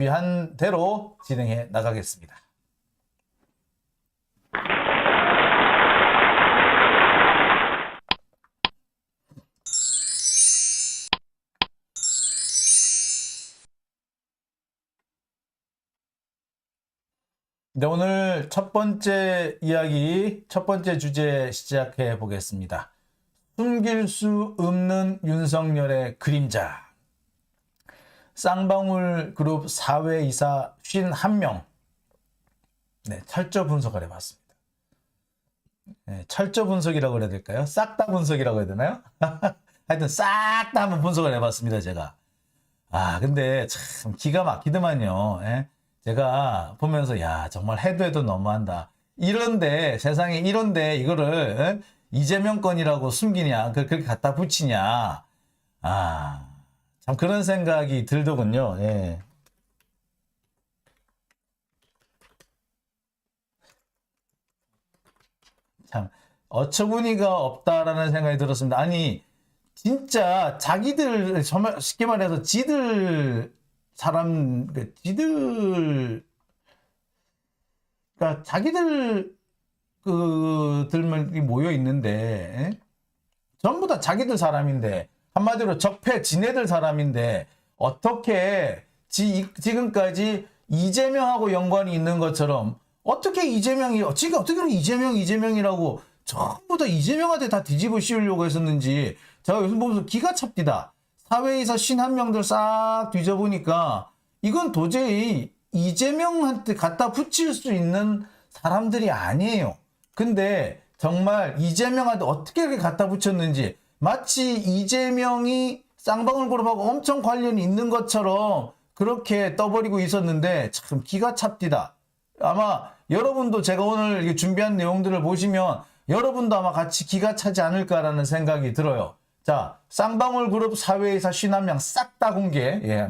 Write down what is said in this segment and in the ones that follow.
위한 대로 진행해 나가겠습니다. 네, 오늘 첫 번째 이야기, 첫 번째 주제 시작해 보겠습니다. 숨길 수 없는 윤석열의 그림자. 쌍방울 그룹 사회이사 51명. 네, 철저 분석을 해봤습니다. 네, 철저 분석이라고 해야 될까요? 싹 다 분석이라고 해야 되나요? 하여튼 싹 다 한번 분석을 해봤습니다, 제가. 근데 참 기가 막히더만요. 예? 제가 보면서 야 정말 해도 너무한다. 이런데 세상에 이런데 이거를 이재명 건이라고 숨기냐 그렇게 갖다 붙이냐. 참 그런 생각이 들더군요. 예. 참 어처구니가 없다라는 생각이 들었습니다. 아니 진짜 자기들 정말 쉽게 말해서 지들 사람 지들 그러니까 자기들 그들만 모여 있는데 전부 다 자기들 사람인데 한마디로 적폐 지네들 사람인데 어떻게 지금까지 이재명하고 연관이 있는 것처럼 어떻게 이재명이 지금 어떻게 이재명이라고 전부 다 이재명한테 다 뒤집어 씌우려고 했었는지 제가 요즘 보면서 기가 찹디다. 사회에서 51명들 싹 뒤져보니까 이건 도저히 이재명한테 갖다 붙일 수 있는 사람들이 아니에요. 근데 정말 이재명한테 어떻게 이렇게 갖다 붙였는지 마치 이재명이 쌍방울 그룹하고 엄청 관련이 있는 것처럼 그렇게 떠버리고 있었는데 참 기가 찹디다. 아마 여러분도 제가 오늘 준비한 내용들을 보시면 여러분도 아마 같이 기가 차지 않을까라는 생각이 들어요. 자, 쌍방울 그룹 사회이사 51명 싹 다 공개. 예.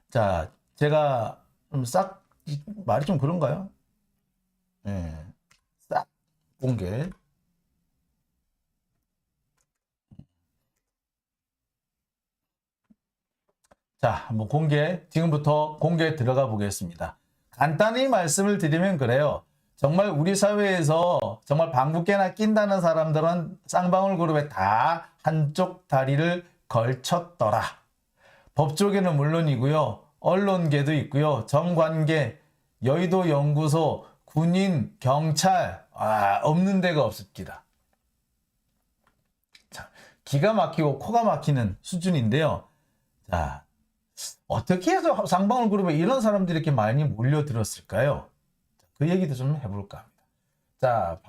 자, 제가 말이 좀 그런가요? 예. 싹 공개. 자, 한번 지금부터 공개 들어가 보겠습니다. 간단히 말씀을 드리면 그래요. 정말 우리 사회에서 정말 방귀깨나 낀다는 사람들은 쌍방울 그룹에 다 한쪽 다리를 걸쳤더라. 법조계는 물론이고요. 언론계도 있고요. 정관계, 여의도 연구소, 군인, 경찰 없는 데가 없습니다. 자, 기가 막히고 코가 막히는 수준인데요. 자, 어떻게 해서 쌍방울 그룹에 이런 사람들이 이렇게 많이 몰려들었을까요? 그 얘기도 좀 해볼까 합니다. 자,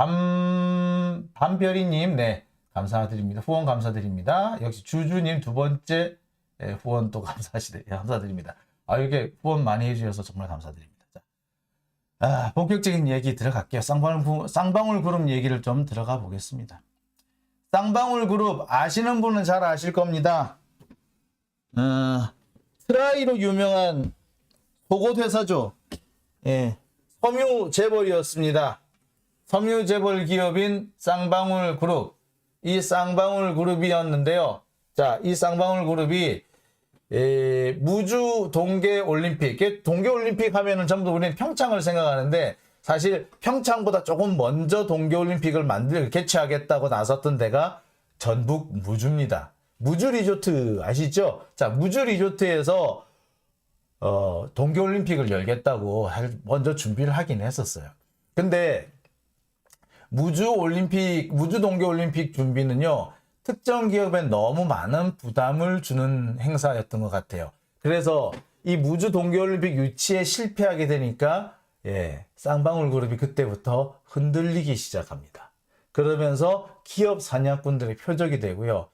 밤별이님, 네, 감사드립니다. 후원 감사드립니다. 역시 주주님 두 번째 후원 또 감사드립니다. 이렇게 후원 많이 해주셔서 정말 감사드립니다. 자, 본격적인 얘기 들어갈게요. 쌍방울 그룹 얘기를 좀 들어가 보겠습니다. 쌍방울 그룹 아시는 분은 잘 아실 겁니다. 트라이로 유명한 속옷 회사죠. 예. 섬유 재벌이었습니다. 섬유 재벌 기업인 쌍방울 그룹. 이 쌍방울 그룹이었는데요. 자, 이 쌍방울 그룹이 무주 동계 올림픽. 동계 올림픽 하면은 전부 우리는 평창을 생각하는데 사실 평창보다 조금 먼저 동계 올림픽을 개최하겠다고 나섰던 데가 전북 무주입니다. 무주 리조트 아시죠? 자, 무주 리조트에서 동계올림픽을 열겠다고 먼저 준비를 하긴 했었어요. 근데 무주 동계올림픽 준비는요, 특정 기업에 너무 많은 부담을 주는 행사였던 것 같아요. 그래서 이 무주 동계올림픽 유치에 실패하게 되니까, 쌍방울 그룹이 그때부터 흔들리기 시작합니다. 그러면서 기업 사냥꾼들의 표적이 되고요.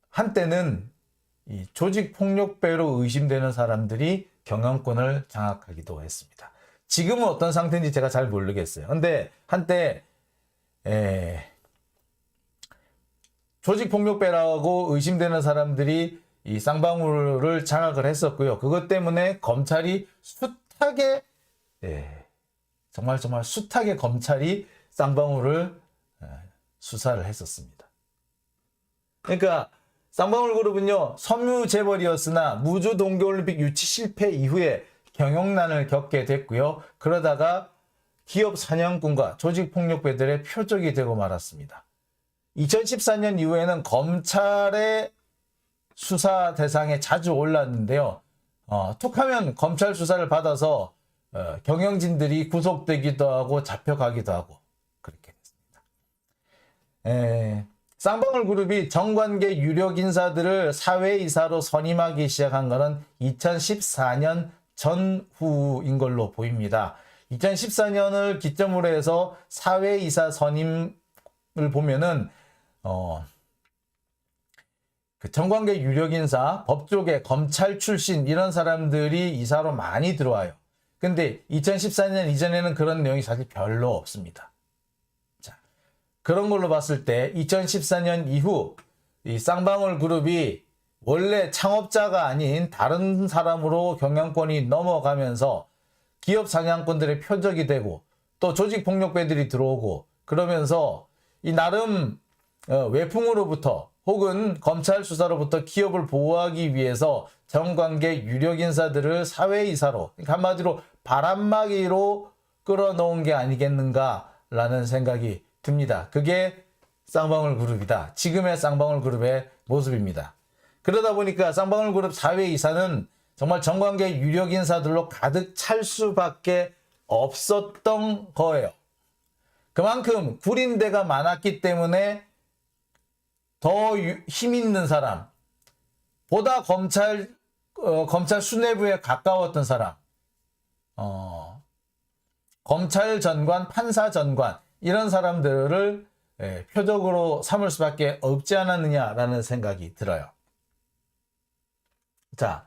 한때는 이 조직폭력배로 의심되는 사람들이 경영권을 장악하기도 했습니다. 지금은 어떤 상태인지 제가 잘 모르겠어요. 근데 한때 조직폭력배라고 의심되는 사람들이 이 쌍방울을 장악을 했었고요. 그것 때문에 검찰이 숱하게 정말 숱하게 검찰이 쌍방울을 수사를 했었습니다. 그러니까 쌍방울 그룹은요, 섬유 재벌이었으나 무주 동계올림픽 유치 실패 이후에 경영난을 겪게 됐고요. 그러다가 기업 사냥꾼과 조직폭력배들의 표적이 되고 말았습니다. 2014년 이후에는 검찰의 수사 대상에 자주 올랐는데요. 툭하면 검찰 수사를 받아서 경영진들이 구속되기도 하고 잡혀가기도 하고 그렇게 됐습니다. 쌍방울 그룹이 정관계 유력 인사들을 사회이사로 선임하기 시작한 것은 2014년 전후인 걸로 보입니다. 2014년을 기점으로 해서 사회이사 선임을 보면은 그 정관계 유력 인사, 법조계, 검찰 출신 이런 사람들이 이사로 많이 들어와요. 근데 2014년 이전에는 그런 내용이 사실 별로 없습니다. 자, 그런 걸로 봤을 때 2014년 이후 이 쌍방울 그룹이 원래 창업자가 아닌 다른 사람으로 경영권이 넘어가면서 기업 사냥꾼들의 표적이 되고 또 조직폭력배들이 들어오고 그러면서 이 나름 외풍으로부터 혹은 검찰 수사로부터 기업을 보호하기 위해서 정관계 유력 인사들을 사회이사로, 그러니까 한마디로 바람막이로 끌어놓은 게 아니겠는가라는 생각이 듭니다. 그게 쌍방울 그룹이다. 지금의 쌍방울 그룹의 모습입니다. 그러다 보니까 쌍방울 그룹 사회이사는 정말 정관계 유력 인사들로 가득 찰 수밖에 없었던 거예요. 그만큼 구린데가 많았기 때문에 더 힘 있는 사람, 보다 검찰 수뇌부에 가까웠던 사람, 검찰 전관, 판사 전관 이런 사람들을 표적으로 삼을 수밖에 없지 않았느냐라는 생각이 들어요. 자,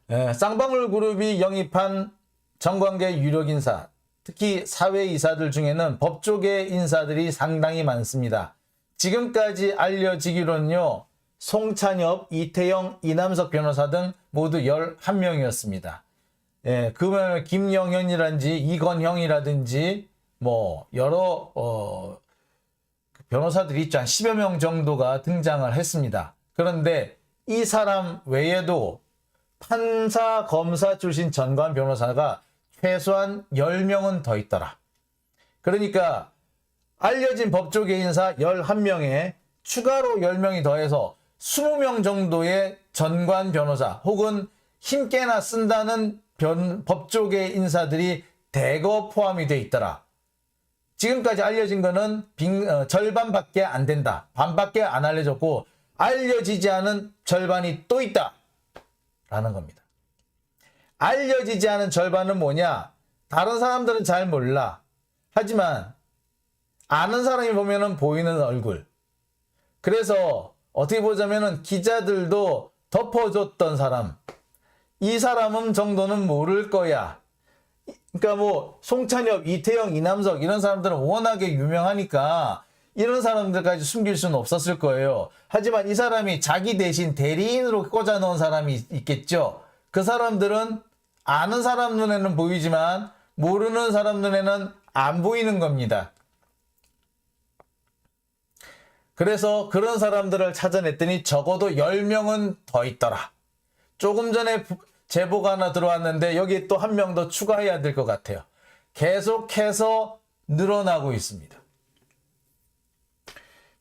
쌍방울 그룹이 영입한 정관계 유력 인사, 특히 사회이사들 중에는 법조계 인사들이 상당히 많습니다. 지금까지 알려지기로는요, 송찬엽, 이태영, 이남석 변호사 등 모두 11명이었습니다. 그러면 김영현이라든지 이건형이라든지 뭐 여러 변호사들이 있죠. 한 10여 명 정도가 등장을 했습니다. 그런데 이 사람 외에도 판사, 검사 출신 전관 변호사가 최소한 10명은 더 있더라. 그러니까 알려진 법조계 인사 11명에 추가로 10명이 더해서 20명 정도의 전관 변호사 혹은 힘께나 쓴다는 법조계 인사들이 대거 포함이 돼 있더라. 지금까지 알려진 거는 절반밖에 안 된다. 반밖에 안 알려졌고 알려지지 않은 절반이 또 있다. 라는 겁니다. 알려지지 않은 절반은 뭐냐? 다른 사람들은 잘 몰라. 하지만 아는 사람이 보면은 보이는 얼굴. 그래서 어떻게 보자면은 기자들도 덮어줬던 사람. 이 사람은 정도는 모를 거야. 그러니까 뭐 송찬엽, 이태영, 이남석 이런 사람들은 워낙에 유명하니까 이런 사람들까지 숨길 수는 없었을 거예요. 하지만 이 사람이 자기 대신 대리인으로 꽂아놓은 사람이 있겠죠. 그 사람들은 아는 사람 눈에는 보이지만 모르는 사람 눈에는 안 보이는 겁니다. 그래서 그런 사람들을 찾아냈더니 적어도 10명은 더 있더라. 조금 전에 제보가 하나 들어왔는데 여기 또 한 명 더 추가해야 될 것 같아요. 계속해서 늘어나고 있습니다.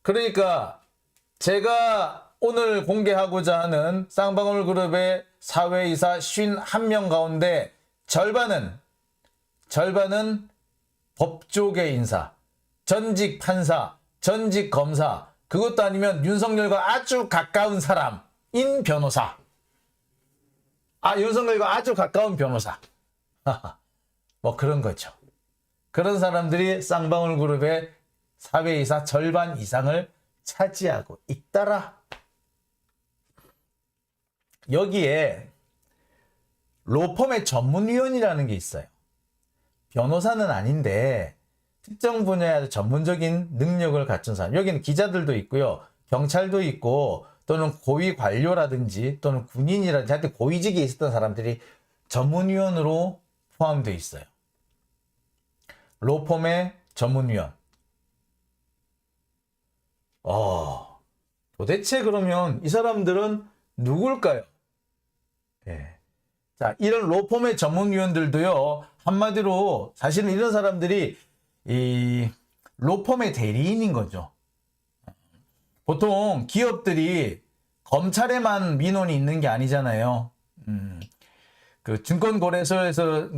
그러니까 제가 오늘 공개하고자 하는 쌍방울 그룹의 사회이사 51명 가운데 절반은 법조계 인사, 전직 판사, 전직 검사, 그것도 아니면 윤석열과 아주 가까운 사람인 변호사. 윤석열과 아주 가까운 변호사. 뭐 그런 거죠. 그런 사람들이 쌍방울 그룹의 사회이사 절반 이상을 차지하고 있더라. 여기에 로펌의 전문위원이라는 게 있어요. 변호사는 아닌데 특정 분야의 전문적인 능력을 갖춘 사람. 여기는 기자들도 있고요. 경찰도 있고 또는 고위 관료라든지 또는 군인이라든지 하여튼 고위직에 있었던 사람들이 전문위원으로 포함되어 있어요. 로펌의 전문위원. 도대체 그러면 이 사람들은 누굴까요? 예. 자, 이런 로펌의 전문위원들도요, 한마디로 사실은 이런 사람들이 이 로펌의 대리인인 거죠. 보통 기업들이 검찰에만 민원이 있는 게 아니잖아요. 그 증권거래소에서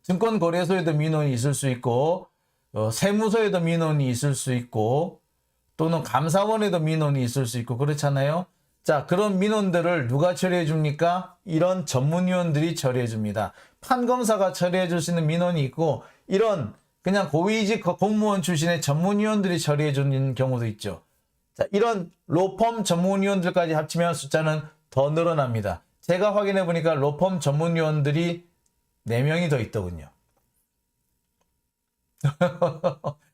증권거래소에도 민원이 있을 수 있고, 세무서에도 민원이 있을 수 있고, 또는 감사원에도 민원이 있을 수 있고 그렇잖아요. 자, 그런 민원들을 누가 처리해 줍니까? 이런 전문위원들이 처리해 줍니다. 판검사가 처리해 줄 수 있는 민원이 있고, 이런 그냥 고위직 공무원 출신의 전문위원들이 처리해 주는 경우도 있죠. 자, 이런 로펌 전문위원들까지 합치면 숫자는 더 늘어납니다. 제가 확인해 보니까 로펌 전문위원들이 4명이 더 있더군요.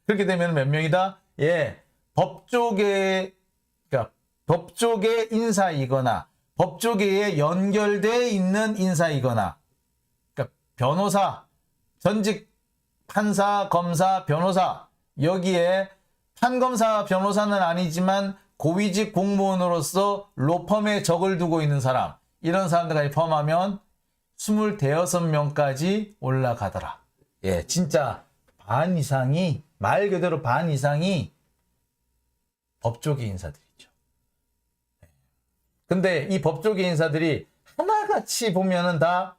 그렇게 되면 몇 명이다? 예, 법조계, 그러니까 법조계 인사이거나 법조계에 연결돼 있는 인사이거나, 그러니까 변호사, 전직 판사, 검사, 변호사, 여기에 판검사, 변호사는 아니지만 고위직 공무원으로서 로펌에 적을 두고 있는 사람, 이런 사람들까지 포함하면 25명까지 올라가더라. 예, 진짜 반 이상이, 말 그대로 반 이상이 법조계 인사들이죠. 근데 이 법조계 인사들이 하나같이 보면은 다,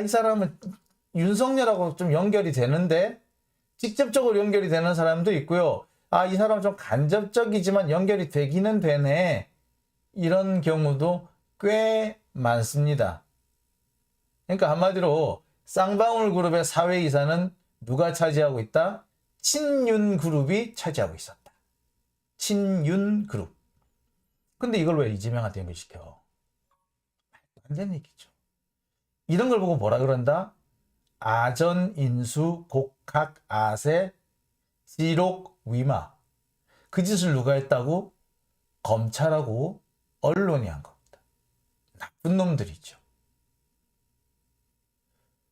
이 사람은 윤석열하고 좀 연결이 되는데, 직접적으로 연결이 되는 사람도 있고요. 이 사람은 좀 간접적이지만 연결이 되기는 되네. 이런 경우도 꽤 많습니다. 그러니까 한마디로 쌍방울 그룹의 사회이사는 누가 차지하고 있다? 친윤 그룹이 차지하고 있었다. 친윤 그룹. 근데 이걸 왜 이재명한테 연결시켜? 안 되는 얘기죠. 이런 걸 보고 뭐라 그런다? 아전, 인수, 곡학, 아세, 지록, 위마. 그 짓을 누가 했다고? 검찰하고 언론이 한 겁니다. 나쁜 놈들이죠.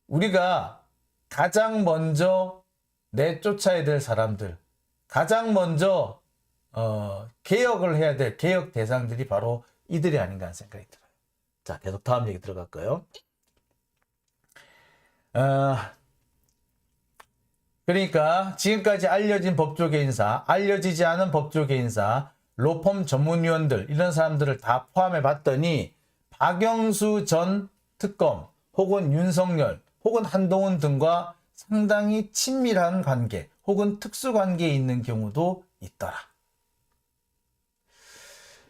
우리가 가장 먼저 내쫓아야 될 사람들, 가장 먼저 개혁을 해야 될 개혁 대상들이 바로 이들이 아닌가 하는 생각이 들어요. 자, 계속 다음 얘기 들어갈까요? 그러니까 지금까지 알려진 법조계 인사, 알려지지 않은 법조계 인사, 로펌 전문위원들, 이런 사람들을 다 포함해 봤더니 박영수 전 특검 혹은 윤석열 혹은 한동훈 등과 상당히 친밀한 관계 혹은 특수관계에 있는 경우도 있더라.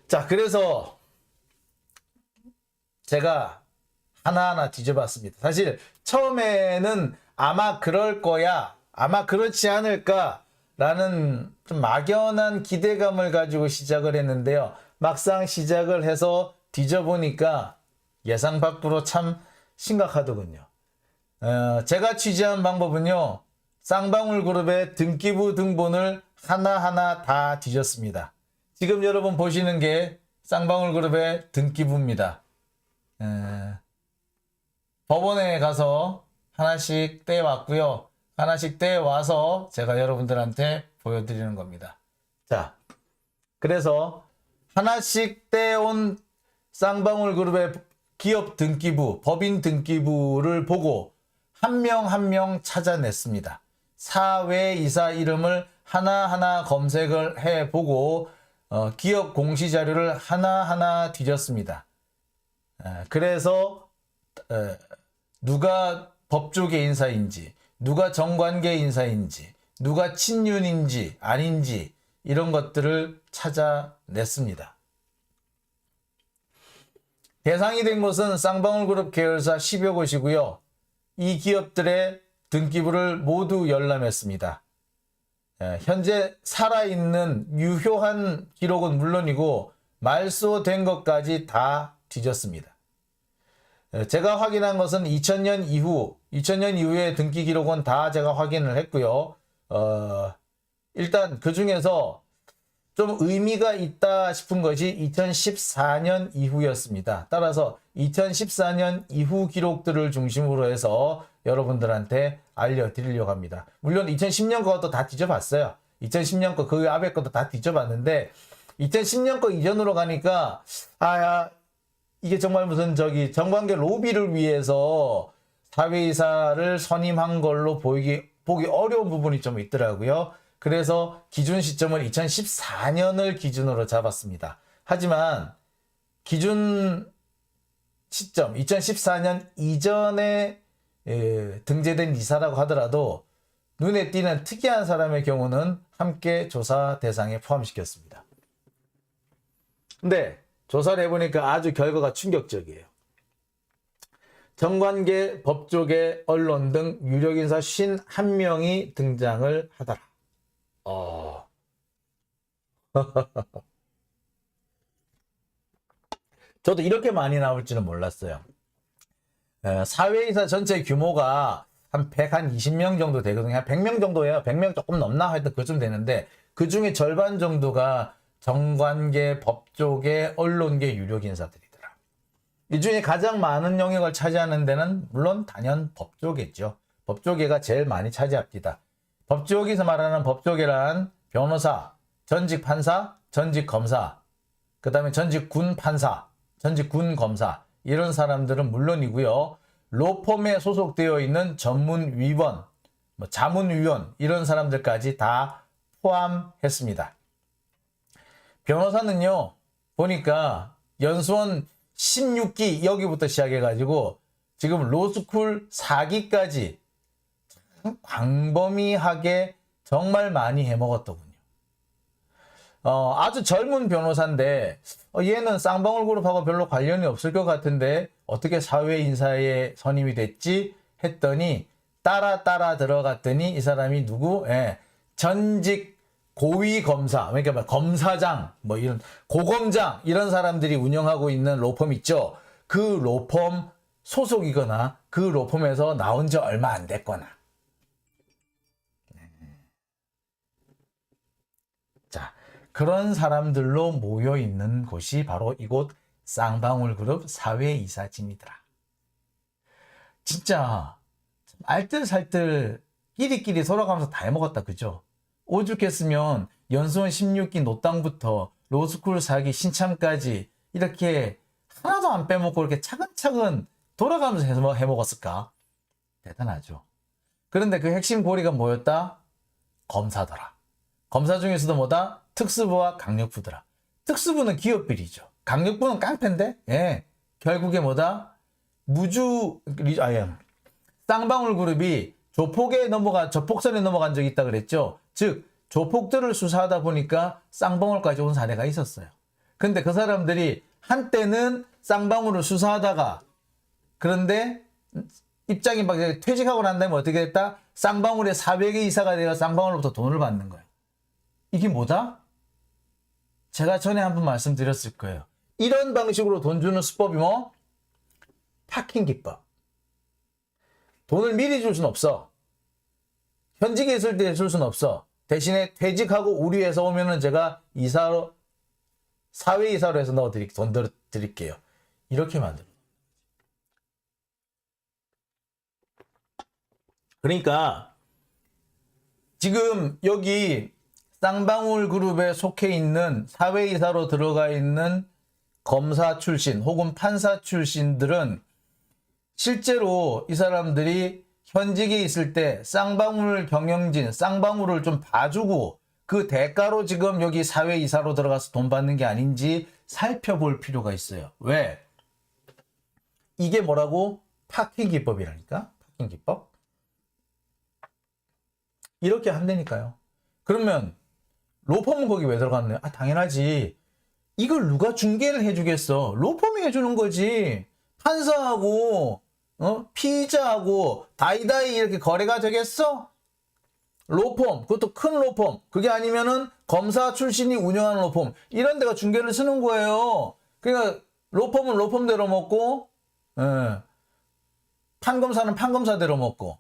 자, 그래서 제가 하나하나 뒤져봤습니다. 사실 처음에는 아마 그럴 거야, 아마 그렇지 않을까 라는 좀 막연한 기대감을 가지고 시작을 했는데요. 막상 시작을 해서 뒤져보니까 예상 밖으로 참 심각하더군요. 제가 취재한 방법은요, 쌍방울 그룹의 등기부 등본을 하나하나 다 뒤졌습니다. 지금 여러분 보시는 게 쌍방울 그룹의 등기부입니다. 법원에 가서 하나씩 떼왔고요. 하나씩 떼와서 제가 여러분들한테 보여드리는 겁니다. 자, 그래서 하나씩 떼온 쌍방울 그룹의 기업 등기부, 법인 등기부를 보고 한 명 한 명 찾아냈습니다. 사외이사 이름을 하나하나 검색을 해보고 기업 공시자료를 하나하나 뒤졌습니다. 그래서 누가 법조계 인사인지, 누가 정관계 인사인지, 누가 친윤인지 아닌지 이런 것들을 찾아냈습니다. 대상이 된 곳은 쌍방울그룹 계열사 10여 곳이고요. 이 기업들의 등기부를 모두 열람했습니다. 현재 살아있는 유효한 기록은 물론이고 말소된 것까지 다 뒤졌습니다. 제가 확인한 것은 2000년 이후의 등기 기록은 다 제가 확인을 했고요. 일단 그 중에서 좀 의미가 있다 싶은 것이 2014년 이후였습니다. 따라서 2014년 이후 기록들을 중심으로 해서 여러분들한테 알려드리려고 합니다. 물론 2010년 것도 다 뒤져봤어요. 2010년 거, 그 앞에 것도 다 뒤져봤는데 2010년 거 이전으로 가니까 이게 정말 무슨 정관계 로비를 위해서 사회이사를 선임한 걸로 보기 어려운 부분이 좀 있더라고요. 그래서 기준 시점을 2014년을 기준으로 잡았습니다. 하지만 기준 시점 2014년 이전에 등재된 이사라고 하더라도 눈에 띄는 특이한 사람의 경우는 함께 조사 대상에 포함시켰습니다. 근데 조사를 해보니까 아주 결과가 충격적이에요. 정관계, 법조계, 언론 등 유력인사 51명이 등장을 하더라. 저도 이렇게 많이 나올 줄은 몰랐어요. 사회이사 전체 규모가 한 120명 정도 되거든요. 한 100명 정도예요. 100명 조금 넘나 하여튼 그쯤 되는데 그 중에 절반 정도가 정관계, 법조계, 언론계 유력인사들이더라. 이 중에 가장 많은 영역을 차지하는 데는 물론 단연 법조계죠. 법조계가 제일 많이 차지합니다. 법조계에서 말하는 법조계란 변호사, 전직 판사, 전직 검사, 그 다음에 전직 군 판사, 전직 군 검사 이런 사람들은 물론이고요. 로펌에 소속되어 있는 전문위원, 자문위원 이런 사람들까지 다 포함했습니다. 변호사는요. 보니까 연수원 16기 여기부터 시작해가지고 지금 로스쿨 4기까지 광범위하게 정말 많이 해먹었더군요. 아주 젊은 변호사인데 얘는 쌍방울 그룹하고 별로 관련이 없을 것 같은데 어떻게 사회인사에 선임이 됐지 했더니 따라 들어갔더니 이 사람이 누구? 전직 고위검사, 그러니까 검사장, 이런 고검장 이런 사람들이 운영하고 있는 로펌 있죠. 그 로펌 소속이거나 그 로펌에서 나온 지 얼마 안 됐거나. 자, 그런 사람들로 모여 있는 곳이 바로 이곳 쌍방울그룹 사회이사진이더라. 진짜 알뜰살뜰 끼리끼리 돌아가면서 다 해먹었다, 그죠? 오죽했으면 연수원 16기 노땅부터 로스쿨 4기 신참까지 이렇게 하나도 안 빼먹고 이렇게 차근차근 돌아가면서 해먹었을까? 대단하죠. 그런데 그 핵심 고리가 뭐였다? 검사더라. 검사 중에서도 뭐다? 특수부와 강력부더라. 특수부는 기업비리죠. 강력부는 깡패인데, 결국에 뭐다? 쌍방울 그룹이 조폭선에 넘어간 적이 있다 그랬죠. 즉, 조폭들을 수사하다 보니까 쌍방울까지 온 사례가 있었어요. 근데 그 사람들이 한때는 쌍방울을 수사하다가 그런데 입장이 막 퇴직하고 난 다음에 어떻게 됐다? 쌍방울의 400의 이사가 되어 쌍방울로부터 돈을 받는 거예요. 이게 뭐다? 제가 전에 한번 말씀드렸을 거예요. 이런 방식으로 돈 주는 수법이 뭐? 파킹 기법. 돈을 미리 줄 수는 없어. 현직에 있을 때 줄 수는 없어. 대신에 퇴직하고 우리회사 오면은 제가 이사로, 사회이사로 해서 돈 드릴게요. 이렇게 만들어. 그러니까 지금 여기 쌍방울 그룹에 속해 있는 사회이사로 들어가 있는 검사 출신 혹은 판사 출신들은 실제로 이 사람들이 현직에 있을 때 쌍방울 경영진, 쌍방울을 좀 봐주고 그 대가로 지금 여기 사회이사로 들어가서 돈 받는 게 아닌지 살펴볼 필요가 있어요. 왜? 이게 뭐라고? 파킹 기법이라니까? 파킹 기법? 이렇게 한다니까요. 그러면 로펌은 거기 왜 들어갔나요? 당연하지. 이걸 누가 중개를 해주겠어? 로펌이 해주는 거지. 판사하고 피의자하고 다이다이 이렇게 거래가 되겠어? 로펌, 그것도 큰 로펌. 그게 아니면은 검사 출신이 운영하는 로펌. 이런 데가 중개를 쓰는 거예요. 그러니까 로펌은 로펌대로 먹고, 판검사는 판검사대로 먹고.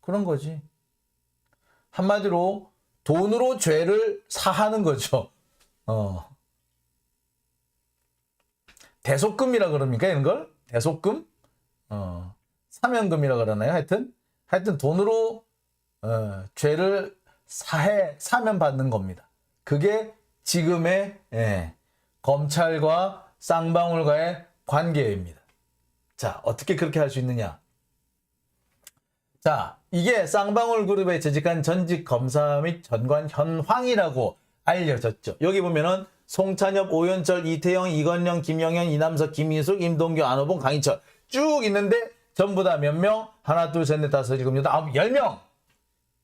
그런 거지. 한마디로 돈으로 죄를 사하는 거죠. 대속금이라 그럽니까? 이런 걸? 대속금? 사면금이라 그러나요? 하여튼 돈으로 죄를 사면 받는 겁니다. 그게 지금의 검찰과 쌍방울과의 관계입니다. 자, 어떻게 그렇게 할 수 있느냐? 자, 이게 쌍방울 그룹에 재직한 전직 검사 및 전관 현황이라고 알려졌죠. 여기 보면은 송찬엽, 오현철, 이태영, 이건영, 김영현, 이남석, 김인숙, 임동규, 안호봉, 강인철 쭉 있는데 전부 다 몇 명? 하나, 둘, 셋, 넷, 다섯, 일곱, 여덟, 아홉, 10명!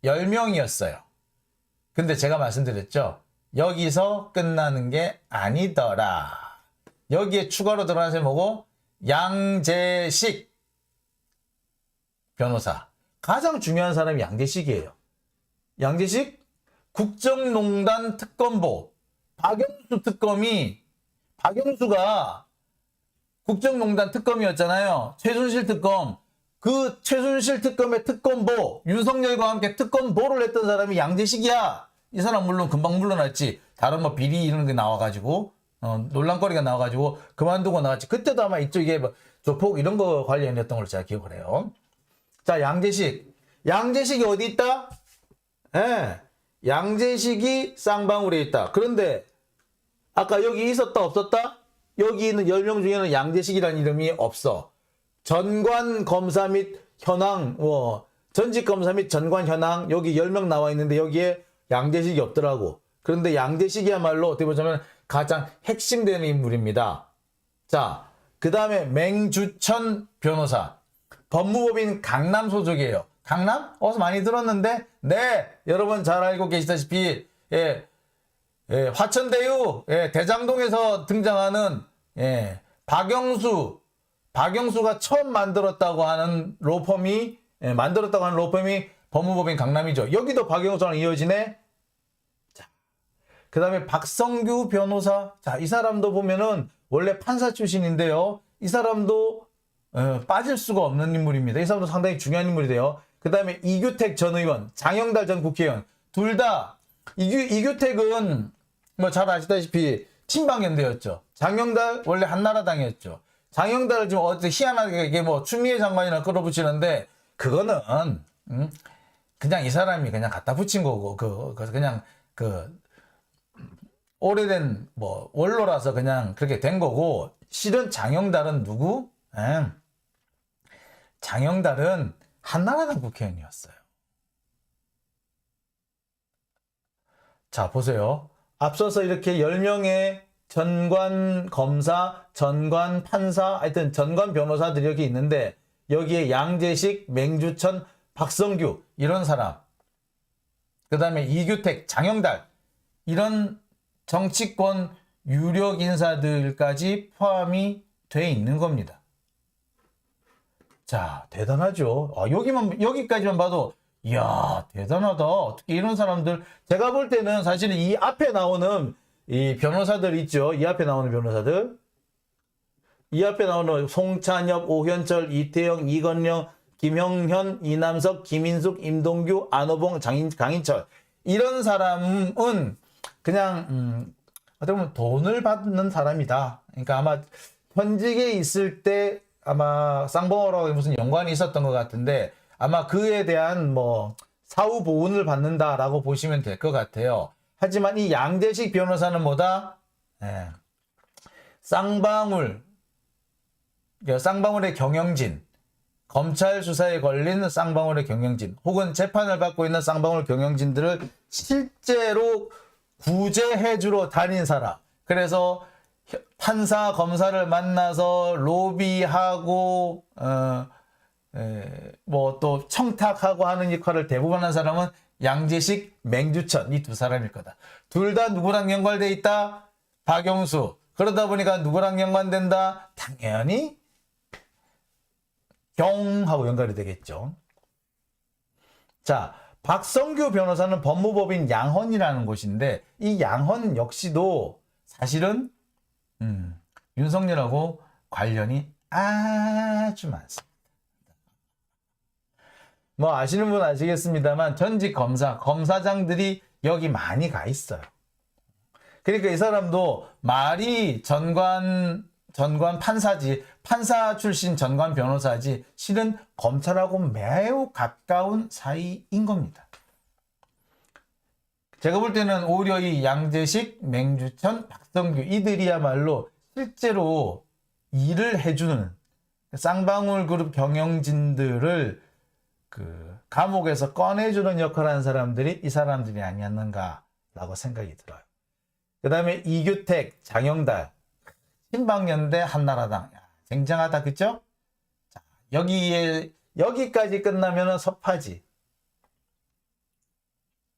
10명이었어요. 근데 제가 말씀드렸죠. 여기서 끝나는 게 아니더라. 여기에 추가로 들어간 사람이 뭐고? 양재식 변호사. 가장 중요한 사람이 양재식이에요. 양재식 국정농단 특검보. 박영수 특검이, 박영수가 국정농단 특검이었잖아요. 최순실 특검. 그 최순실 특검의 특검보, 윤석열과 함께 특검보를 했던 사람이 양재식이야. 이 사람 물론 금방 물러났지. 다른 뭐 비리 이런 게 나와가지고 논란거리가 나와가지고 그만두고 나갔지. 그때도 아마 이쪽에 뭐 조폭 이런 거 관련이었던 걸로 제가 기억을 해요. 자, 양재식. 양재식이 어디 있다? 양재식이 쌍방울에 있다. 그런데 아까 여기 있었다 없었다? 여기 있는 10명 중에는 양재식이라는 이름이 없어. 전관 검사 및 현황, 전직 검사 및 전관 현황 여기 10명 나와 있는데 여기에 양재식이 없더라고. 그런데 양재식이야말로 어떻게 보자면 가장 핵심되는 인물입니다. 자, 그 다음에 맹주천 변호사. 법무법인 강남 소속이에요. 강남? 어서 많이 들었는데? 네, 여러분 잘 알고 계시다시피 화천대유 대장동에서 등장하는 박영수가 처음 만들었다고 하는 로펌이 법무법인 강남이죠. 여기도 박영수랑 이어지네. 자, 그 다음에 박성규 변호사. 자, 이 사람도 보면은 원래 판사 출신인데요. 이 사람도 빠질 수가 없는 인물입니다. 이 사람도 상당히 중요한 인물이 돼요. 그 다음에 이규택 전 의원, 장영달 전 국회의원. 둘 다 이규택은 뭐 잘 아시다시피 친박연대였죠. 장영달 원래 한나라당이었죠. 장영달을 지금 어떻게 희한하게 이게 뭐 추미애 장관이나 끌어붙이는데 그거는 그냥 이 사람이 그냥 갖다 붙인 거고 그냥 오래된 뭐 원로라서 그냥 그렇게 된 거고 실은 장영달은 누구? 장영달은 한나라당 국회의원이었어요. 자, 보세요. 앞서서 이렇게 10명의 전관 검사, 전관 판사, 하여튼 전관 변호사들이 여기 있는데 여기에 양재식, 맹주천, 박성규 이런 사람, 그 다음에 이규택, 장영달 이런 정치권 유력 인사들까지 포함이 돼 있는 겁니다. 자, 대단하죠. 여기까지만 봐도 이야, 대단하다. 어떻게 이런 사람들. 제가 볼 때는 사실은 이 앞에 나오는 이 변호사들 있죠. 이 앞에 나오는 변호사들. 이 앞에 나오는 송찬엽, 오현철, 이태영, 이건영, 김형현, 이남석, 김인숙, 임동규, 안호봉, 강인철. 이런 사람은 그냥 어떻게 보면 돈을 받는 사람이다. 그러니까 아마 현직에 있을 때 아마 쌍방울하고 무슨 연관이 있었던 것 같은데 아마 그에 대한 뭐 사후 보훈을 받는다라고 보시면 될 것 같아요. 하지만 이 양재식 변호사는 뭐다? 쌍방울의 경영진, 검찰 수사에 걸린 쌍방울의 경영진, 혹은 재판을 받고 있는 쌍방울 경영진들을 실제로 구제해주러 다닌 사람. 그래서 판사, 검사를 만나서 로비하고 뭐 또 청탁하고 하는 역할을 대부분 한 사람은 양재식, 맹주천 이 두 사람일 거다. 둘 다 누구랑 연관돼 있다? 박영수. 그러다 보니까 누구랑 연관된다? 당연히 경하고 연관이 되겠죠. 자, 박성규 변호사는 법무법인 양헌이라는 곳인데 이 양헌 역시도 사실은 윤석열하고 관련이 아주 많습니다. 뭐 아시는 분 아시겠습니다만 전직 검사장들이 여기 많이 가 있어요. 그러니까 이 사람도 말이 전관 판사지, 판사 출신 전관 변호사지 실은 검찰하고 매우 가까운 사이인 겁니다. 제가 볼 때는 오히려 이 양재식, 맹주천, 박성규 이들이야말로 실제로 일을 해주는 쌍방울 그룹 경영진들을 그 감옥에서 꺼내주는 역할을 하는 사람들이 이 사람들이 아니었는가라고 생각이 들어요. 그 다음에 이규택, 장영달, 신방연대, 한나라당. 쟁쟁하다, 그죠? 자, 여기까지 끝나면은 섭하지.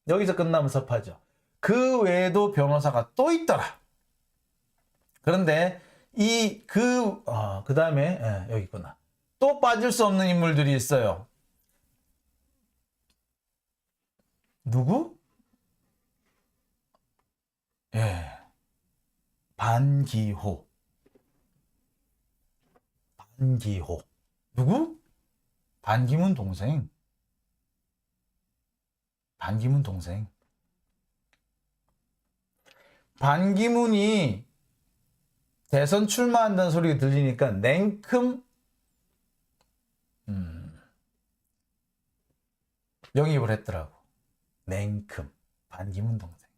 여기서 끝나면 섭하죠. 그 외에도 변호사가 또 있더라. 그런데 그 다음에, 여기 있구나. 또 빠질 수 없는 인물들이 있어요. 누구? 예. 반기호. 누구? 반기문 동생. 반기문이 대선 출마한다는 소리가 들리니까 냉큼 영입을 했더라고. 냉큼. 반기문 동생.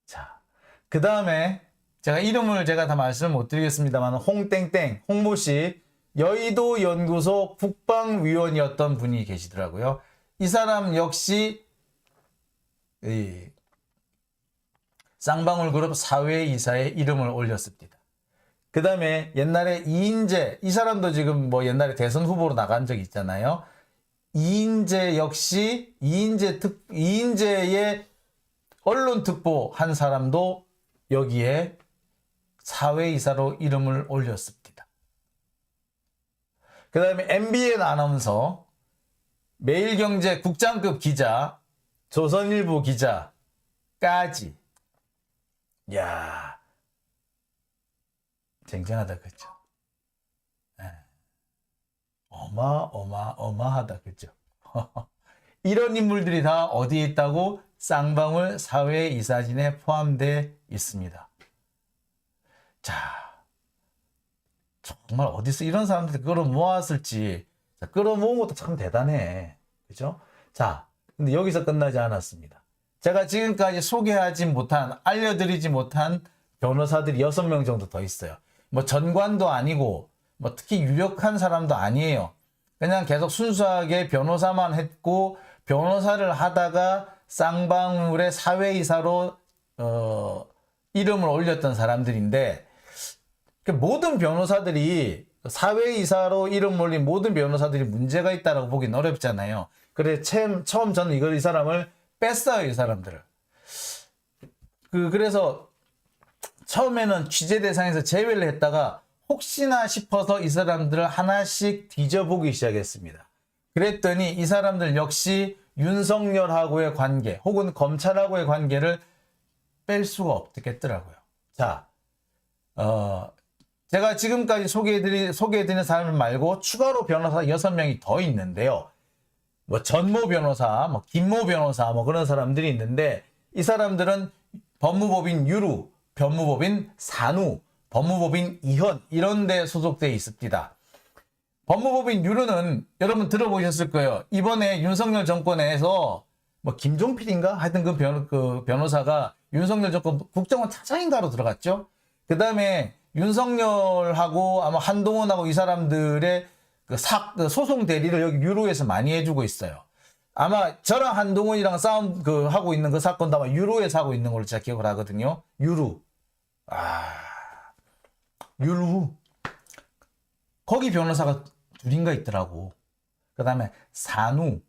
자, 그 다음에 이름을 제가 다 말씀을 못 드리겠습니다만 홍땡땡, 홍모씨 여의도 연구소 국방위원이었던 분이 계시더라고요. 이 사람 역시 쌍방울 그룹 사회이사에 이름을 올렸습니다. 그 다음에 옛날에 이인재, 이 사람도 지금 뭐 옛날에 대선 후보로 나간 적이 있잖아요. 이인재 역시 이인재의 언론 특보 한 사람도 여기에 사회이사로 이름을 올렸습니다. 그 다음에 MBN 아나운서, 매일경제 국장급 기자, 조선일보 기자까지. 야, 쟁쟁하다, 그죠? 어마어마하다, 그죠? 이런 인물들이 다 어디에 있다고? 쌍방울 사회이사진에 포함되어 있습니다. 자, 정말 어디서 이런 사람들이 끌어모았을지. 끌어모은 것도 참 대단해. 그죠? 자, 근데 여기서 끝나지 않았습니다. 제가 지금까지 소개하지 못한, 알려드리지 못한 변호사들이 6명 정도 더 있어요. 뭐 전관도 아니고, 뭐 특히 유력한 사람도 아니에요. 그냥 계속 순수하게 변호사만 했고, 변호사를 하다가 쌍방울의 사회이사로 이름을 올렸던 사람들인데, 모든 변호사들이 사회이사로 이름 올린 모든 변호사들이 문제가 있다고 보기는 어렵잖아요. 그래 처음 저는 이 사람을 뺐어요, 이 사람들을. 그래서 처음에는 취재 대상에서 제외를 했다가 혹시나 싶어서 이 사람들을 하나씩 뒤져보기 시작했습니다. 그랬더니 이 사람들 역시 윤석열하고의 관계 혹은 검찰하고의 관계를 뺄 수가 없겠더라고요. 자, 제가 지금까지 소개해드린 사람 말고 추가로 변호사 6명이 더 있는데요. 뭐 전모 변호사, 뭐 김모 변호사, 뭐 그런 사람들이 있는데, 이 사람들은 법무법인 유루, 법무법인 산우, 법무법인 이현 이런 데 소속되어 있습니다. 법무법인 유루는 여러분 들어보셨을 거예요. 이번에 윤석열 정권에서 뭐 김종필인가? 하여튼 그 변호사가 윤석열 정권 국정원 차장인가로 들어갔죠. 그 다음에 윤석열하고 아마 한동훈하고 이 사람들의 그 소송 대리를 여기 유로에서 많이 해주고 있어요. 아마 저랑 한동훈이랑 싸움 하고 있는 그 사건도 아마 유로에서 하고 있는 걸로 제가 기억을 하거든요. 유루. 유루. 거기 변호사가 둘인가 있더라고. 그 다음에 산우.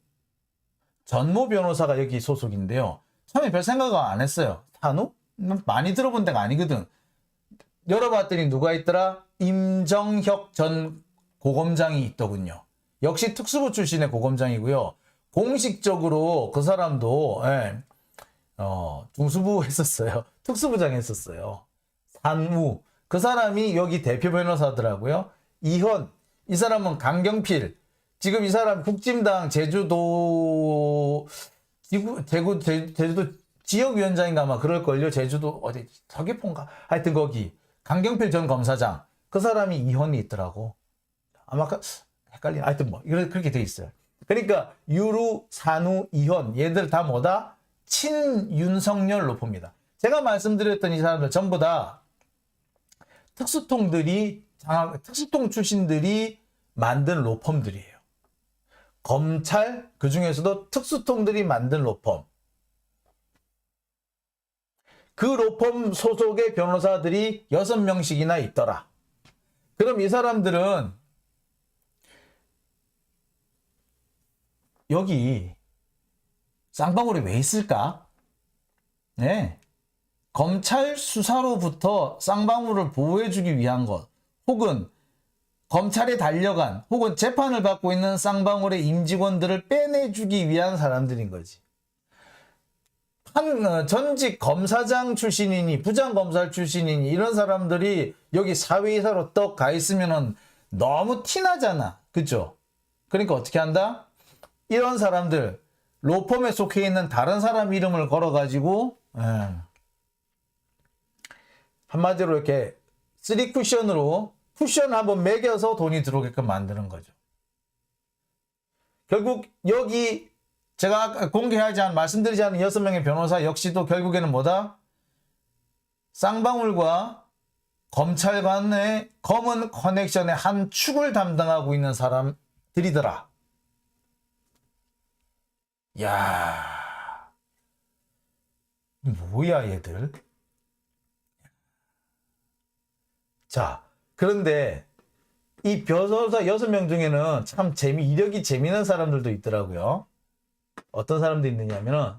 전모 변호사가 여기 소속인데요. 처음에 별 생각을 안 했어요. 산우? 많이 들어본 데가 아니거든. 열어봤더니 누가 있더라? 임정혁 전 고검장이 있더군요. 역시 특수부 출신의 고검장이고요. 공식적으로 그 사람도 중수부 했었어요. 특수부장 했었어요. 산우. 그 사람이 여기 대표 변호사더라고요. 이현. 이 사람은 강경필. 지금 이 사람 국진당 제주도 지역위원장인가 아마 그럴걸요. 제주도 어디 서귀포인가? 하여튼 거기. 강경필 전 검사장. 그 사람이 이현이 있더라고. 아마 헷갈리네. 하여튼 뭐 그렇게 돼 있어요. 그러니까 유루, 산우, 이현 얘들 다 뭐다? 친윤석열 로펌입니다. 제가 말씀드렸던 이 사람들 전부 다 특수통 출신들이 만든 로펌들이에요. 검찰, 그 중에서도 특수통들이 만든 로펌. 그 로펌 소속의 변호사들이 6명씩이나 있더라. 그럼 이 사람들은 여기 쌍방울이 왜 있을까? 네. 검찰 수사로부터 쌍방울을 보호해주기 위한 것, 혹은 검찰에 달려간, 혹은 재판을 받고 있는 쌍방울의 임직원들을 빼내주기 위한 사람들인 거지. 전직 검사장 출신이니 부장검사 출신이니 이런 사람들이 여기 사회이사로 떡 가 있으면 너무 티나잖아. 그죠? 그러니까 어떻게 한다? 이런 사람들, 로펌에 속해 있는 다른 사람 이름을 걸어가지고 한마디로 이렇게 3쿠션으로 쿠션 한번 매겨서 돈이 들어오게끔 만드는 거죠. 결국 여기 제가 공개하지 않은, 말씀드리지 않은 6명의 변호사 역시도 결국에는 뭐다? 쌍방울과 검찰 간의 검은 커넥션의 한 축을 담당하고 있는 사람들이더라. 야, 뭐야 얘들. 자, 그런데 이 변호사 6명 중에는 참 이력이 재미있는 사람들도 있더라고요. 어떤 사람도 있느냐면은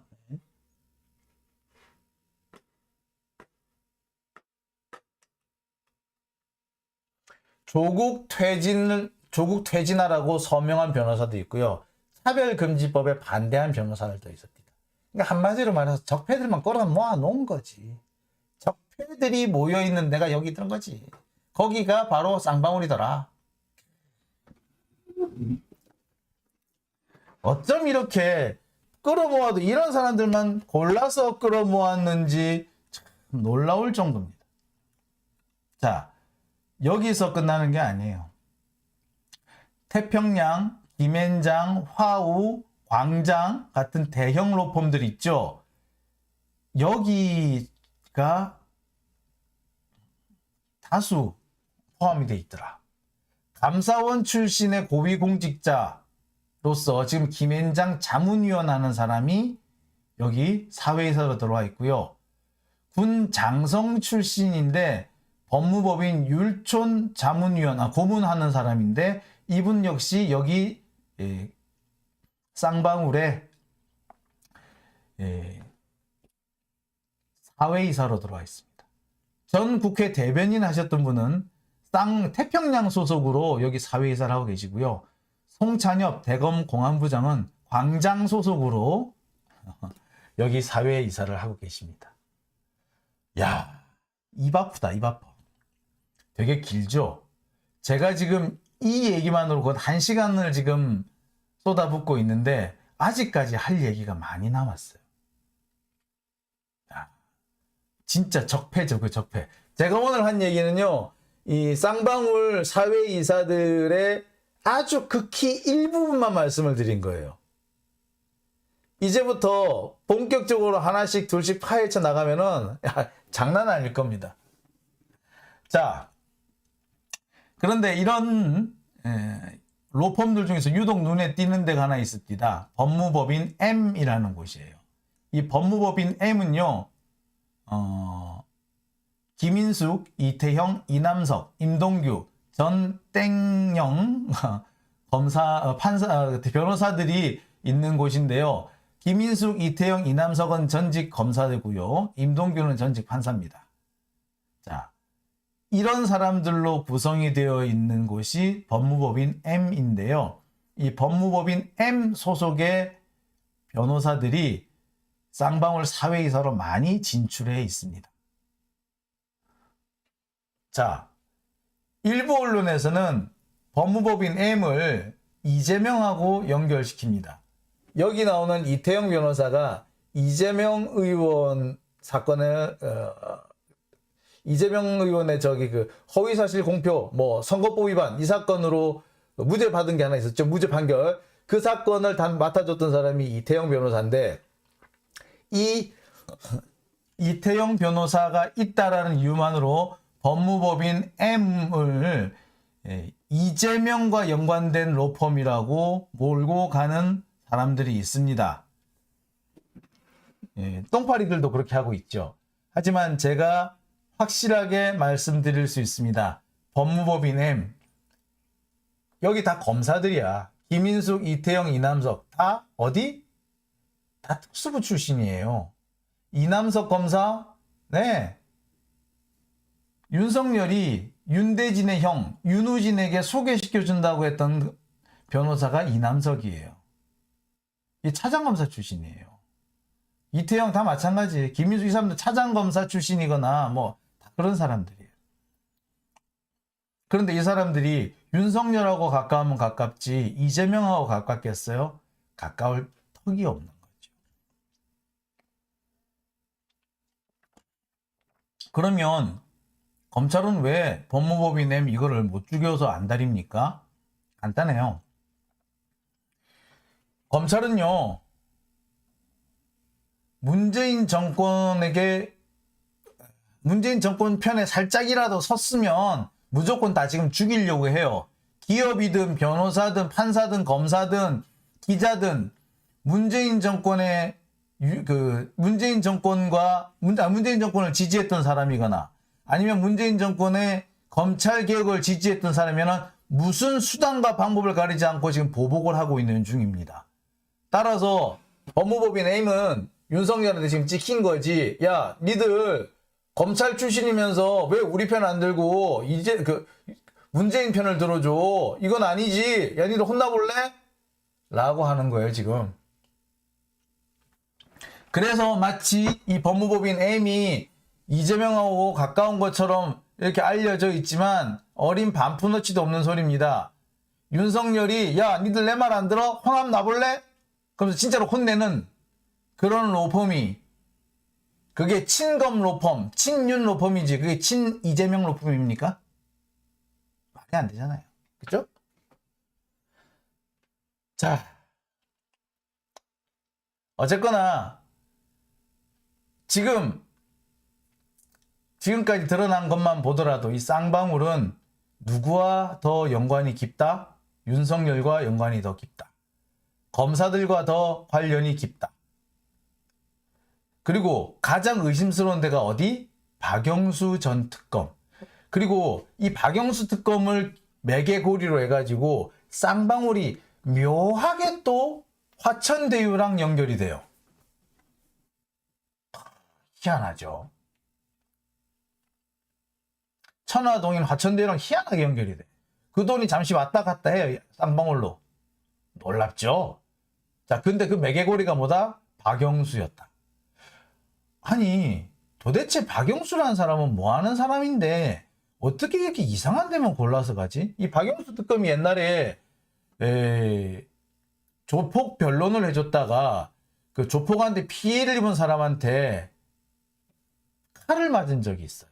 조국 퇴진하라고 서명한 변호사도 있고요. 차별금지법에 반대한 변호사들도 있었습니다. 그러니까 한마디로 말해서 적폐들만 끌어 모아 놓은 거지. 적폐들이 모여 있는 데가 여기 있던 거지. 거기가 바로 쌍방울이더라. 어쩜 이렇게 끌어모아도 이런 사람들만 골라서 끌어모았는지 참 놀라울 정도입니다. 자, 여기서 끝나는 게 아니에요. 태평양, 김앤장, 화우, 광장 같은 대형 로펌들 있죠. 여기가 다수 포함이 돼 있더라. 감사원 출신의 고위공직자로서 지금 김앤장 자문위원 하는 사람이 여기 사회이사로 들어와 있고요. 군 장성 출신인데 법무법인 율촌 자문위원, 고문하는 사람인데 이분 역시 여기 쌍방울에 사회이사로 들어와 있습니다. 전 국회 대변인 하셨던 분은 태평양 소속으로 여기 사회이사를 하고 계시고요. 송찬엽 대검 공안부장은 광장 소속으로 여기 사회이사를 하고 계십니다. 야, 입 아프다, 입 아파. 되게 길죠? 제가 지금 이 얘기만으로 곧 1시간을 지금 쏟아붓고 있는데 아직까지 할 얘기가 많이 남았어요. 진짜 적폐죠, 그 적폐. 제가 오늘 한 얘기는요, 이 쌍방울 사회이사들의 아주 극히 일부분만 말씀을 드린 거예요. 이제부터 본격적으로 하나씩 둘씩 파헤쳐 나가면은 장난 아닐 겁니다. 자, 그런데 이런 로펌들 중에서 유독 눈에 띄는 데가 하나 있습니다. 법무법인 M이라는 곳이에요. 이 법무법인 M은요, 김인숙, 이태형, 이남석, 임동규, 전땡영 변호사들이 있는 곳인데요. 김인숙, 이태형, 이남석은 전직 검사들고요. 임동규는 전직 판사입니다. 자, 이런 사람들로 구성이 되어 있는 곳이 법무법인 M인데요. 이 법무법인 M 소속의 변호사들이 쌍방울 사회이사로 많이 진출해 있습니다. 자, 일부 언론에서는 법무법인 M을 이재명하고 연결시킵니다. 여기 나오는 이태영 변호사가 이재명 의원 사건을 이재명 의원의 허위사실 공표, 선거법 위반 이 사건으로 무죄 받은 게 하나 있었죠. 무죄 판결. 그 사건을 맡아줬던 사람이 이태영 변호사인데, 이 이태영 변호사가 있다라는 이유만으로 법무법인 M을 이재명과 연관된 로펌이라고 몰고 가는 사람들이 있습니다. 똥파리들도 그렇게 하고 있죠. 하지만 제가 확실하게 말씀드릴 수 있습니다. 법무법인 M, 여기 다 검사들이야. 김인숙, 이태영, 이남석 다 어디? 다 특수부 출신이에요. 이남석 검사, 네, 윤석열이 윤대진의 형 윤우진에게 소개시켜준다고 했던 변호사가 이남석이에요. 이 차장검사 출신이에요. 이태영 다 마찬가지. 김인숙 이 사람도 차장검사 출신이거나 뭐 다 그런 사람들이에요. 그런데 이 사람들이 윤석열하고 가까우면 가깝지 이재명하고 가깝겠어요? 가까울 턱이 없는 거죠. 그러면 검찰은 왜 법무법인 M 이거를 못 죽여서 안달입니까? 간단해요. 검찰은요, 문재인 정권 편에 살짝이라도 섰으면 무조건 다 지금 죽이려고 해요. 기업이든 변호사든 판사든 검사든 기자든 문재인 정권의 문재인 정권을 지지했던 사람이거나 아니면 문재인 정권의 검찰 개혁을 지지했던 사람이면 무슨 수단과 방법을 가리지 않고 지금 보복을 하고 있는 중입니다. 따라서 법무법인 M은 윤석열한테 지금 찍힌 거지. 야, 니들 검찰 출신이면서 왜 우리 편 안 들고 이제 문재인 편을 들어줘. 이건 아니지. 야, 니들 혼나볼래? 라고 하는 거예요, 지금. 그래서 마치 이 법무법인 M이 이재명하고 가까운 것처럼 이렇게 알려져 있지만 어린 반푼어치도 없는 소리입니다. 윤석열이 야, 니들 내 말 안 들어? 홍합 놔볼래? 그러면서 진짜로 혼내는 그런 로펌이, 그게 친검 로펌, 친윤 로펌이지 그게 친 이재명 로펌입니까? 말이 안 되잖아요. 그죠? 자, 어쨌거나 지금까지 드러난 것만 보더라도 이 쌍방울은 누구와 더 연관이 깊다? 윤석열과 연관이 더 깊다. 검사들과 더 관련이 깊다. 그리고 가장 의심스러운 데가 어디? 박영수 전 특검. 그리고 이 박영수 특검을 매개고리로 해가지고 쌍방울이 묘하게 또 화천대유랑 연결이 돼요. 희한하죠. 천화동인 화천대유랑 희한하게 연결이 돼. 그 돈이 잠시 왔다 갔다 해요. 쌍방울로. 놀랍죠? 자, 근데 그 매개고리가 뭐다? 박영수였다. 아니, 도대체 박영수라는 사람은 뭐 하는 사람인데 어떻게 이렇게 이상한 데만 골라서 가지? 이 박영수 특검이 옛날에 조폭 변론을 해줬다가 그 조폭한테 피해를 입은 사람한테 칼을 맞은 적이 있어요.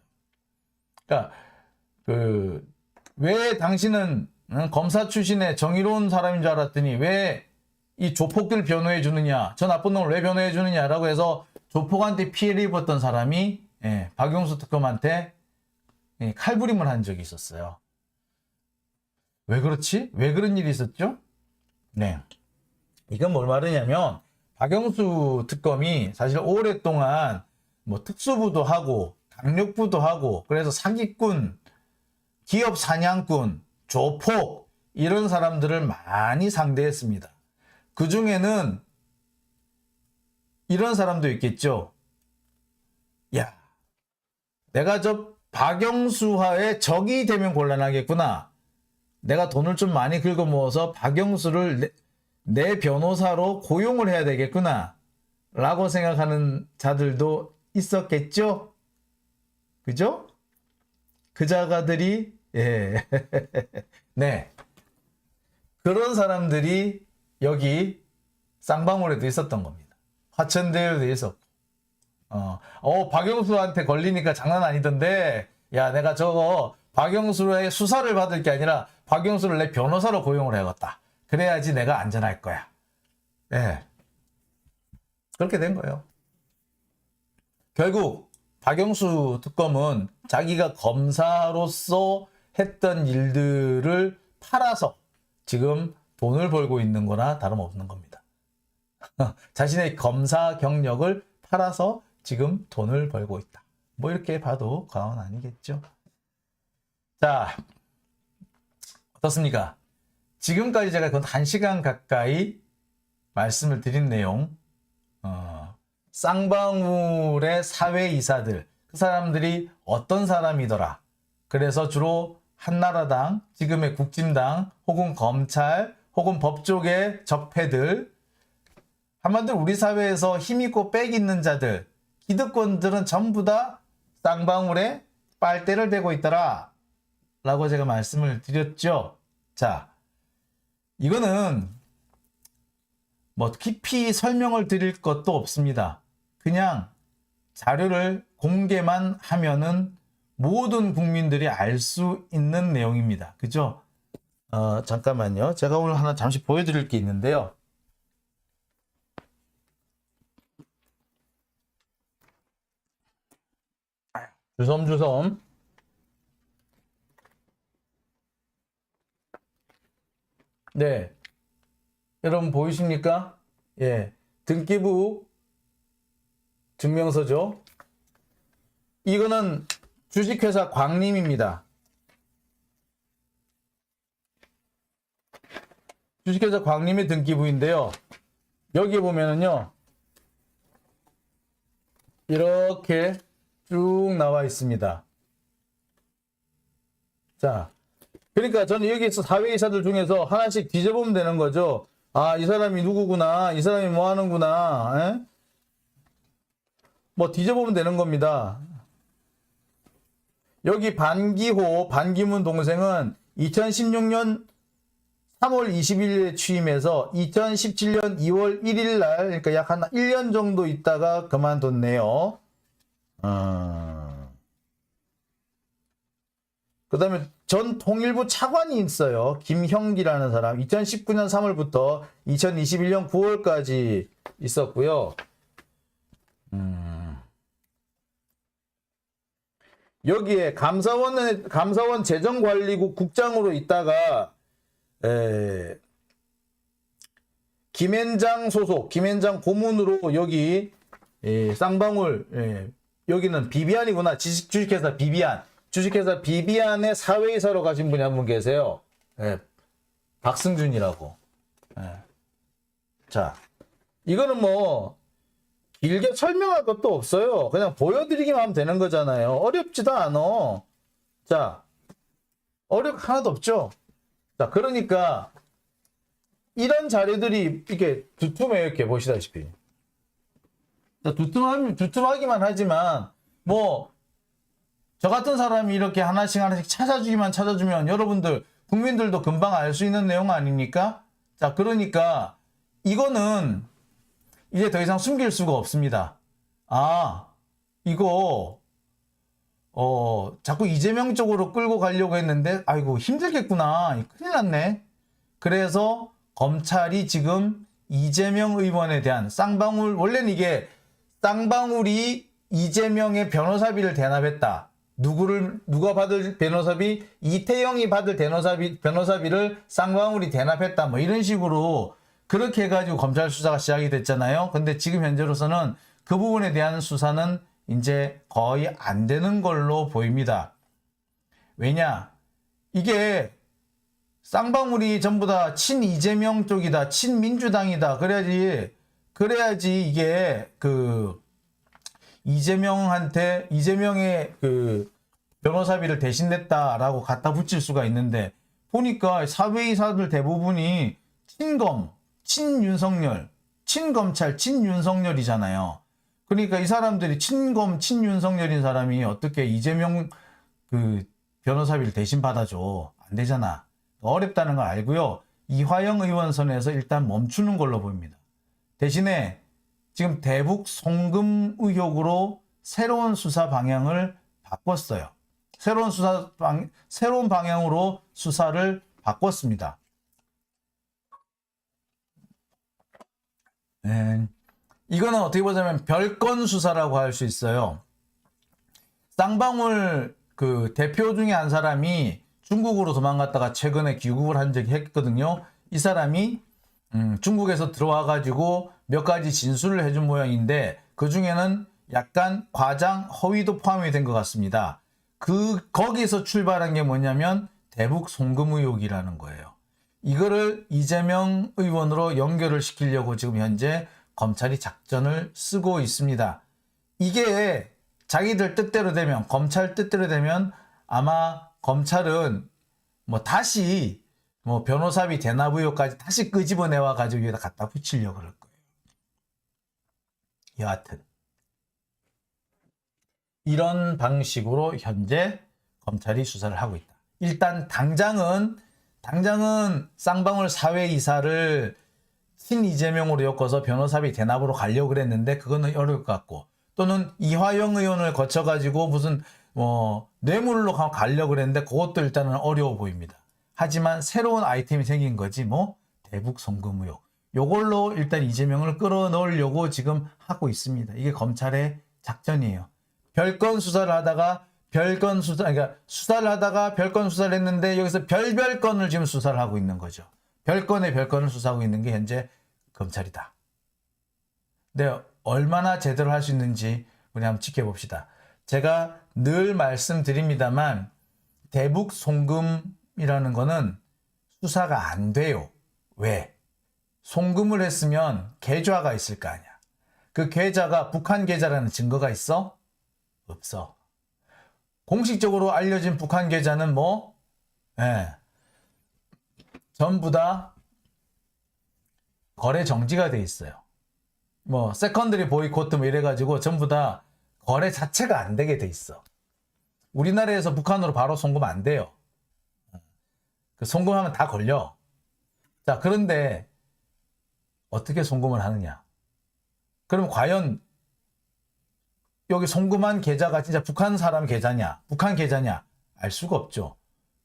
그러니까 왜 당신은 검사 출신의 정의로운 사람인 줄 알았더니 왜 이 조폭들 변호해 주느냐, 저 나쁜 놈을 왜 변호해 주느냐라고 해서 조폭한테 피해를 입었던 사람이 박영수 특검한테 칼부림을 한 적이 있었어요. 왜 그렇지? 왜 그런 일이 있었죠? 네, 이건 뭘 말하냐면 박영수 특검이 사실 오랫동안 뭐 특수부도 하고 강력부도 하고 그래서 사기꾼, 기업 사냥꾼, 조폭 이런 사람들을 많이 상대했습니다. 그 중에는 이런 사람도 있겠죠. 야, 내가 저 박영수와의 적이 되면 곤란하겠구나. 내가 돈을 좀 많이 긁어 모아서 박영수를 내 변호사로 고용을 해야 되겠구나. 라고 생각하는 자들도 있었겠죠? 그죠? 그 자가들이, 예. 네. 그런 사람들이 여기 쌍방울에도 있었던 겁니다. 화천대유에도 있었고. 박영수한테 걸리니까 장난 아니던데, 야, 내가 저거 박영수의 수사를 받을 게 아니라 박영수를 내 변호사로 고용을 해야겠다. 그래야지 내가 안전할 거야. 예. 그렇게 된 거예요. 결국 박영수 특검은 자기가 검사로서 했던 일들을 팔아서 지금 돈을 벌고 있는 거나 다름없는 겁니다. 자신의 검사 경력을 팔아서 지금 돈을 벌고 있다. 뭐 이렇게 봐도 과언 아니겠죠. 자, 어떻습니까? 지금까지 제가 건 1시간 가까이 말씀을 드린 내용, 쌍방울의 사회이사들, 그 사람들이 어떤 사람이더라. 그래서 주로 한나라당, 지금의 국진당, 혹은 검찰, 혹은 법조계 적폐들, 한마디로 우리 사회에서 힘있고 빽 있는 자들, 기득권들은 전부 다 쌍방울에 빨대를 대고 있더라 라고 제가 말씀을 드렸죠. 자, 이거는 뭐 깊이 설명을 드릴 것도 없습니다. 그냥 자료를 공개만 하면은 모든 국민들이 알 수 있는 내용입니다. 그죠? 잠깐만요. 제가 오늘 하나 잠시 보여드릴 게 있는데요. 주섬주섬. 네. 여러분 보이십니까? 예. 등기부 증명서죠. 이거는 주식회사 광림입니다. 주식회사 광림의 등기부인데요. 여기 보면은요. 이렇게 쭉 나와 있습니다. 자, 그러니까 저는 여기서 사회이사들 중에서 하나씩 뒤져보면 되는 거죠. 아, 이 사람이 누구구나. 이 사람이 뭐 하는구나. 에? 뭐 뒤져보면 되는 겁니다. 여기 반기호, 반기문 동생은 2016년 3월 20일에 취임해서 2017년 2월 1일 날, 그러니까 약 한 1년 정도 있다가 그만뒀네요. 그 다음에 전 통일부 차관이 있어요. 김형기라는 사람. 2019년 3월부터 2021년 9월까지 있었고요. 여기에 감사원 재정관리국 국장으로 있다가 김앤장 소속, 김앤장 고문으로 여기 쌍방울, 여기는 비비안이구나. 주식회사 비비안. 주식회사 비비안의 사회이사로 가신 분이 한 분 계세요. 박승준이라고. 자, 이거는 뭐 길게 설명할 것도 없어요. 그냥 보여드리기만 하면 되는 거잖아요. 어렵지도 않아. 자, 하나도 없죠. 자, 그러니까 이런 자료들이 이렇게 두툼해요. 이렇게 보시다시피. 자, 두툼하기만 하지만 뭐 저 같은 사람이 이렇게 하나씩 찾아주면 여러분들 국민들도 금방 알 수 있는 내용 아닙니까? 자, 그러니까 이거는 이제 더 이상 숨길 수가 없습니다. 아, 이거 자꾸 이재명 쪽으로 끌고 가려고 했는데 아이고 힘들겠구나. 큰일 났네. 그래서 검찰이 지금 이재명 의원에 대한 쌍방울, 원래는 이게 쌍방울이 이재명의 변호사비를 대납했다. 누가 받을 변호사비? 이태영이 받을 변호사비를 쌍방울이 대납했다. 뭐 이런 식으로 그렇게 해가지고 검찰 수사가 시작이 됐잖아요. 근데 지금 현재로서는 그 부분에 대한 수사는 이제 거의 안 되는 걸로 보입니다. 왜냐? 이게 쌍방울이 전부 다 친이재명 쪽이다. 친민주당이다. 그래야지 이게 이재명의 변호사비를 대신냈다라고 갖다 붙일 수가 있는데, 보니까 사회이사들 대부분이 친윤석열, 친검찰, 친윤석열이잖아요. 그러니까 이 사람들이 친윤석열인 사람이 어떻게 이재명 변호사비를 대신 받아줘. 안 되잖아. 어렵다는 걸 알고요. 이화영 의원 선에서 일단 멈추는 걸로 보입니다. 대신에 지금 대북 송금 의혹으로 새로운 수사 방향을 바꿨어요. 새로운 방향으로 수사를 바꿨습니다. 이거는 어떻게 보자면 별건 수사라고 할 수 있어요. 쌍방울 그 대표 중에 한 사람이 중국으로 도망갔다가 최근에 귀국을 한 적이 했거든요. 이 사람이 중국에서 들어와 가지고 몇 가지 진술을 해준 모양인데 그 중에는 약간 과장 허위도 포함이 된 것 같습니다. 거기서 출발한 게 뭐냐면 대북 송금 의혹이라는 거예요. 이거를 이재명 의원으로 연결을 시키려고 지금 현재 검찰이 작전을 쓰고 있습니다. 이게 자기들 뜻대로 되면, 검찰 뜻대로 되면 아마 검찰은 뭐 다시 뭐 변호사비 대납 의혹까지 다시 끄집어내와 가지고 여기다 갖다 붙이려고 그럴 거예요. 여하튼 이런 방식으로 현재 검찰이 수사를 하고 있다. 일단 당장은 쌍방울 사회이사를 친이재명으로 엮어서 변호사비 대납으로 가려고 그랬는데 그거는 어려울 것 같고, 또는 이화영 의원을 거쳐가지고 무슨 뇌물로 가려고 그랬는데 그것도 일단은 어려워 보입니다. 하지만 새로운 아이템이 생긴 거지 뭐 대북 송금 의혹. 요걸로 일단 이재명을 끌어넣으려고 지금 하고 있습니다. 이게 검찰의 작전이에요. 별건 수사를 하다가 그러니까 수사를 하다가 별건 수사를 했는데 여기서 별별 건을 지금 수사를 하고 있는 거죠. 별건의 별건을 수사하고 있는 게 현재 검찰이다. 네, 얼마나 제대로 할 수 있는지 우리 한번 지켜봅시다. 제가 늘 말씀드립니다만 대북 송금이라는 거는 수사가 안 돼요. 왜? 송금을 했으면 계좌가 있을 거 아니야. 그 계좌가 북한 계좌라는 증거가 있어? 없어. 공식적으로 알려진 북한 계좌는 전부 다 거래 정지가 돼 있어요. 세컨더리 보이콧 이래가지고 전부 다 거래 자체가 안 되게 돼 있어. 우리나라에서 북한으로 바로 송금 안 돼요. 그 송금하면 다 걸려. 자, 그런데 어떻게 송금을 하느냐? 그럼 과연 여기 송금한 계좌가 진짜 북한 사람 계좌냐? 북한 계좌냐? 알 수가 없죠.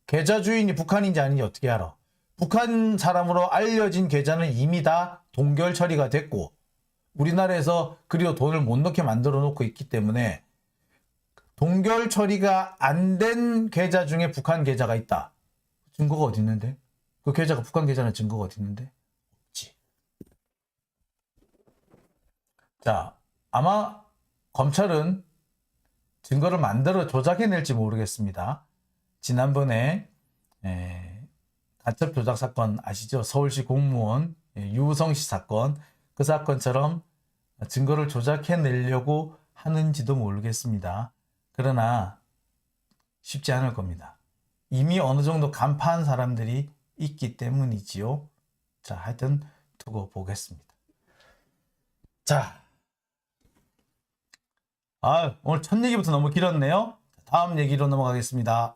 계좌 주인이 북한인지 아닌지 어떻게 알아? 북한 사람으로 알려진 계좌는 이미 다 동결 처리가 됐고 우리나라에서 그리고 돈을 못 넣게 만들어 놓고 있기 때문에 동결 처리가 안 된 계좌 중에 북한 계좌가 있다. 증거가 어디 있는데? 그 계좌가 북한 계좌는 증거가 어디 있는데? 없지. 자, 아마 검찰은 증거를 만들어 조작해낼지 모르겠습니다. 지난번에 간첩 조작 사건 아시죠? 서울시 공무원 유성씨 사건, 그 사건처럼 증거를 조작해내려고 하는지도 모르겠습니다. 그러나 쉽지 않을 겁니다. 이미 어느 정도 간파한 사람들이 있기 때문이지요. 자, 하여튼 두고 보겠습니다. 자, 오늘 첫 얘기부터 너무 길었네요. 다음 얘기로 넘어가겠습니다.